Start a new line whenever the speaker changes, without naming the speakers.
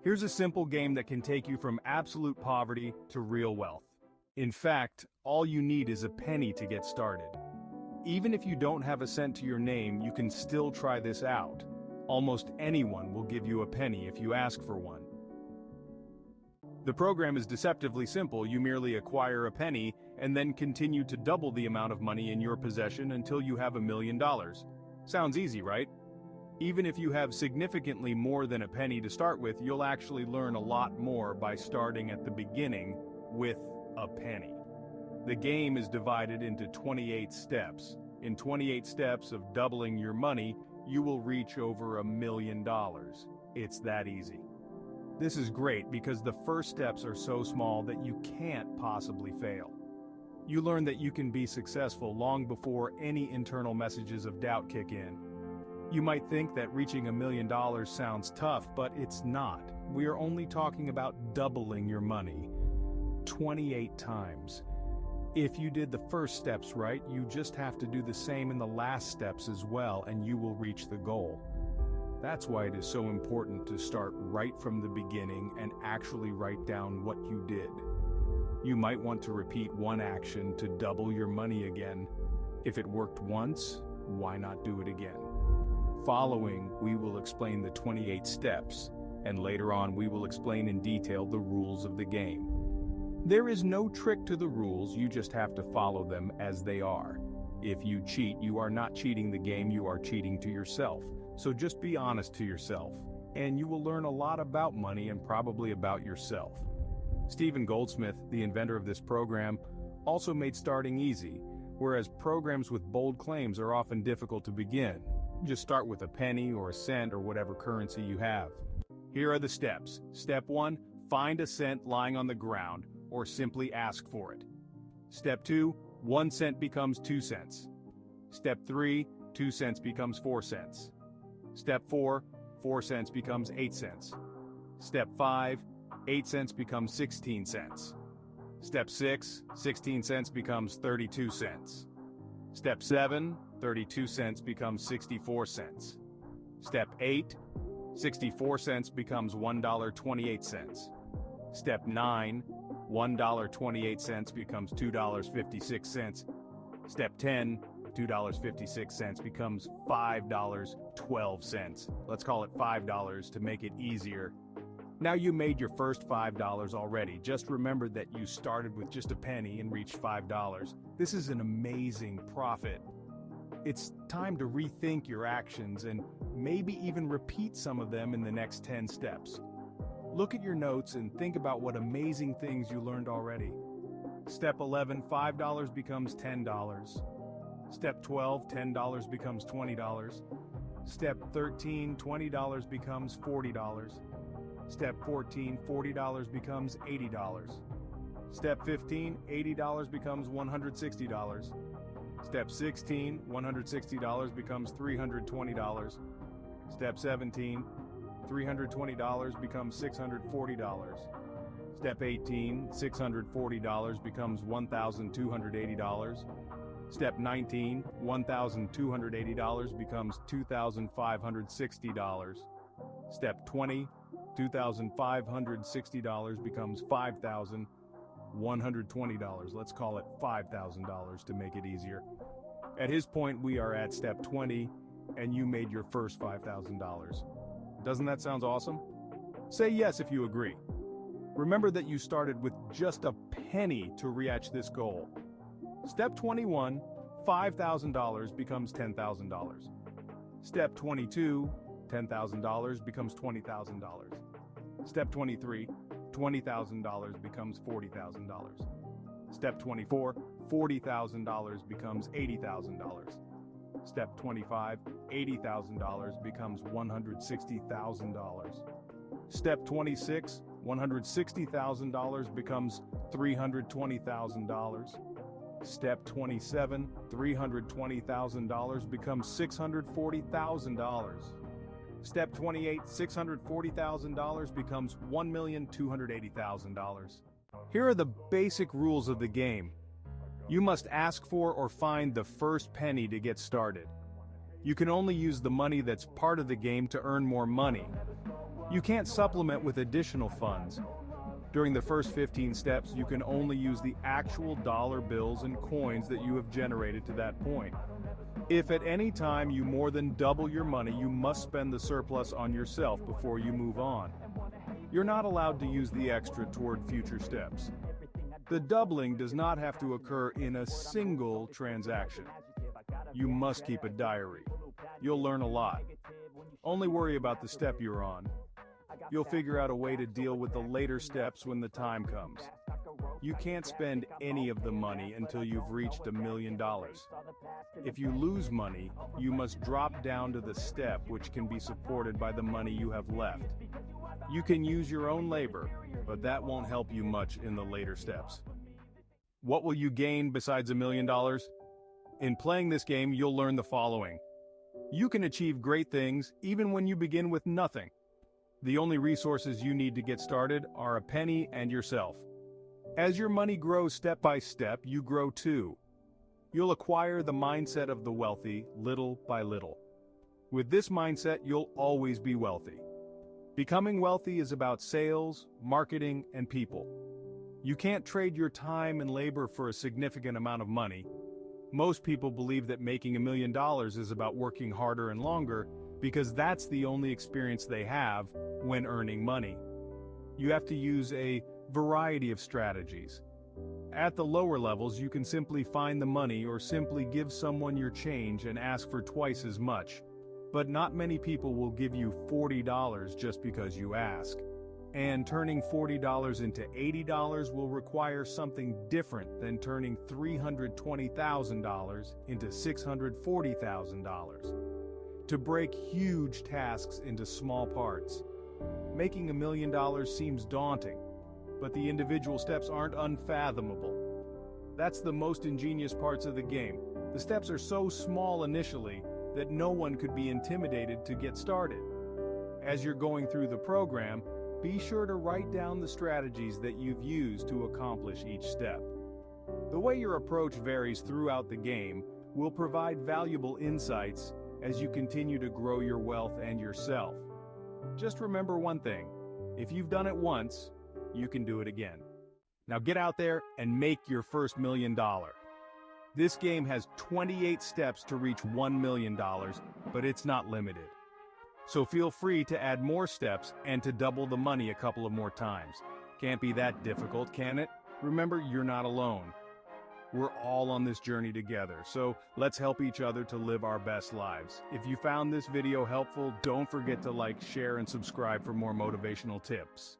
Here's a simple game that can take you from absolute poverty to real wealth. In fact, all you need is a penny to get started. Even if you don't have a cent to your name, you can still try this out. Almost anyone will give you a penny if you ask for one. The program is deceptively simple. You merely acquire a penny and then continue to double the amount of money in your possession until you have $1 million. Sounds easy, right? Even if you have significantly more than a penny to start with, you'll actually learn a lot more by starting at the beginning with a penny. The game is divided into 28 steps. In 28 steps of doubling your money, you will reach over $1 million. It's that easy. This is great because the first steps are so small that you can't possibly fail. You learn that you can be successful long before any internal messages of doubt kick in. You might think that reaching $1 million sounds tough, but it's not. We are only talking about doubling your money 28 times. If you did the first steps right, you just have to do the same in the last steps as well, and you will reach the goal. That's why it is so important to start right from the beginning and actually write down what you did. You might want to repeat one action to double your money again. If it worked once, why not do it again? Following, we will explain the 28 steps, and later on we will explain in detail the rules of the game. There is no trick to the rules, you just have to follow them as they are. If you cheat, you are not cheating the game, you are cheating to yourself. So just be honest to yourself, and you will learn a lot about money and probably about yourself. Stephen Goldsmith, the inventor of this program, also made starting easy, whereas programs with bold claims are often difficult to begin. Just start with a penny or a cent or whatever currency you have. Here are the steps. Step 1, find a cent lying on the ground, or simply ask for it. Step 2, 1 cent becomes 2 cents. Step 3, 2 cents becomes 4 cents. Step 4, 4 cents becomes 8 cents. Step 5, 8 cents becomes 16 cents. Step 6, 16 cents becomes 32 cents. Step 7, 32 cents becomes 64 cents. Step 8, 64 cents becomes $1.28. Step 9, $1.28 becomes $2.56. Step 10, $2.56 becomes $5.12. Let's call it $5 to make it easier. Now you made your first $5 already. Just remember that you started with just a penny and reached $5. This is an amazing profit. It's time to rethink your actions and maybe even repeat some of them in the next 10 steps. Look at your notes and think about what amazing things you learned already. Step 11, $5 becomes $10. Step 12, $10 becomes $20. Step 13, $20 becomes $40. Step 14, $40 becomes $80. Step 15, $80 becomes $160. Step 16, $160 becomes $320. Step 17, $320 becomes $640. Step 18, $640 becomes $1,280. Step 19, $1,280 becomes $2,560. Step 20, $2,560 becomes $5,120. Let's call it $5,000 to make it easier. At his point, we are at step 20, and you made your first $5,000. Doesn't that sound awesome? Say yes if you agree. Remember that you started with just a penny to reach this goal. Step 21, $5,000 becomes $10,000. Step 22, $10,000 becomes $20,000. Step 23, $20,000 becomes $40,000. Step 24, $40,000 becomes $80,000. Step 25, $80,000 becomes $160,000. Step 26, $160,000 becomes $320,000. Step 27, $320,000 becomes $640,000. Step 28, $640,000 becomes $1,280,000. Here are the basic rules of the game. You must ask for or find the first penny to get started. You can only use the money that's part of the game to earn more money. You can't supplement with additional funds. During the first 15 steps, you can only use the actual dollar bills and coins that you have generated to that point. If at any time you more than double your money, you must spend the surplus on yourself before you move on. You're not allowed to use the extra toward future steps. The doubling does not have to occur in a single transaction. You must keep a diary. You'll learn a lot. Only worry about the step you're on. You'll figure out a way to deal with the later steps when the time comes. You can't spend any of the money until you've reached $1 million. If you lose money, you must drop down to the step which can be supported by the money you have left. You can use your own labor, but that won't help you much in the later steps. What will you gain besides $1 million? In playing this game, you'll learn the following. You can achieve great things even when you begin with nothing. The only resources you need to get started are a penny and yourself. As your money grows step by step, you grow too. You'll acquire the mindset of the wealthy little by little. With this mindset, you'll always be wealthy. Becoming wealthy is about sales, marketing, and people. You can't trade your time and labor for a significant amount of money. Most people believe that making $1 million is about working harder and longer because that's the only experience they have when earning money. You have to use a variety of strategies. At the lower levels, you can simply find the money or simply give someone your change and ask for twice as much. But not many people will give you $40 just because you ask. And turning $40 into $80 will require something different than turning $320,000 into $640,000. To break huge tasks into small parts. Making $1 million seems daunting, but the individual steps aren't unfathomable. That's the most ingenious parts of the game. The steps are so small initially that no one could be intimidated to get started. As you're going through the program, be sure to write down the strategies that you've used to accomplish each step. The way your approach varies throughout the game will provide valuable insights as you continue to grow your wealth and yourself. Just remember one thing, if you've done it once, you can do it again. Now get out there and make your first $1 million. This game has 28 steps to reach $1 million, but it's not limited. So feel free to add more steps and to double the money a couple of more times. Can't be that difficult, can it? Remember, you're not alone. We're all on this journey together, so let's help each other to live our best lives. If you found this video helpful, don't forget to like, share, and subscribe for more motivational tips.